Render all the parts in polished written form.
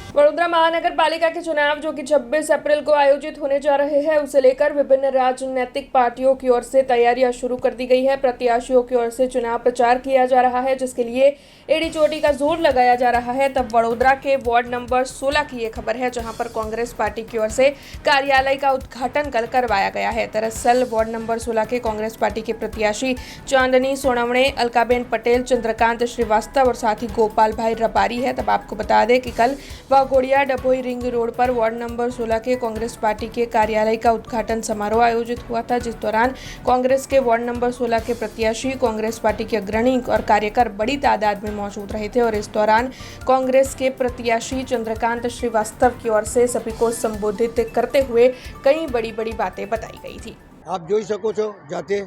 वडोदरा महानगर पालिका के चुनाव जो कि 26 अप्रैल को आयोजित होने जा रहे हैं, उसे लेकर विभिन्न राजनीतिक पार्टियों की ओर से तैयारियां शुरू कर दी गई है। प्रत्याशियों की ओर से चुनाव प्रचार किया जा रहा है, जिसके लिए एड़ी चोटी का जोर लगाया जा रहा है। तब वडोदरा के वार्ड नंबर 16 की ये खबर है, जहां पर कांग्रेस पार्टी की ओर से कार्यालय का उद्घाटन कल करवाया गया है। दरअसल वार्ड नंबर 16 के कांग्रेस पार्टी के प्रत्याशी चांदनी सोनवणे, अलकाबेन पटेल, चंद्रकांत श्रीवास्तव और साथ ही गोपाल भाई रबारी है। तब आपको बता दें कि कल वाघोड़िया डभोई रिंग रोड पर वार्ड नंबर 16 के कांग्रेस पार्टी के कार्यालय का उद्घाटन समारोह आयोजित हुआ था, जिस दौरान कांग्रेस के वार्ड नंबर 16 के प्रत्याशी, कांग्रेस पार्टी के अग्रणी और कार्यकर बड़ी तादाद में मौजूद रहे थे। और इस दौरान कांग्रेस के प्रत्याशी चंद्रकांत श्रीवास्तव की ओर से सभी को संबोधित करते हुए कई बड़ी बड़ी बातें बताई गई थी। आप જોઈ શકો છો જાતે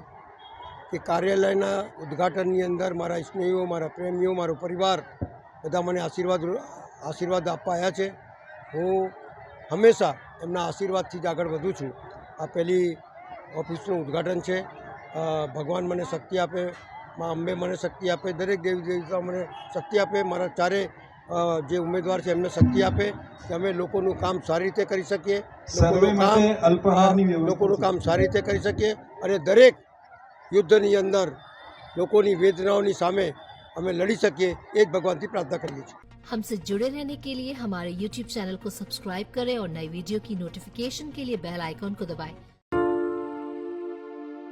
કે કાર્યાલયના ઉદ્ઘાટનની અંદર મારા સ્નેહીઓ, મારા પ્રેમીઓ, મારો પરિવાર બધા મને આશીર્વાદ આપવા આવ્યા છે। હું હંમેશા એમના આશીર્વાદથી જ આગળ વધું છું। આ પહેલી ઓફિસનું ઉદ્ઘાટન છે। ભગવાન મને શક્તિ આપે, મા અંબે મને શક્તિ આપે, દરેક દેવી દેવતા મને શક્તિ આપે, મારા ચારે જે ઉમેદવાર છે એમને શક્તિ આપે કે અમે લોકોનું કામ સારી રીતે કરી શકીએ, લોકોનું કામ સારી રીતે કરી શકીએ અને દરેક યુદ્ધની અંદર લોકોની વેદનાઓની સામે અમે લડી શકીએ, એ જ ભગવાનથી પ્રાર્થના કરીએ છીએ। हमसे जुड़े रहने के लिए हमारे YouTube चैनल को सब्सक्राइब करें और नई वीडियो की नोटिफिकेशन के लिए बेल आइकॉन को दबाएं।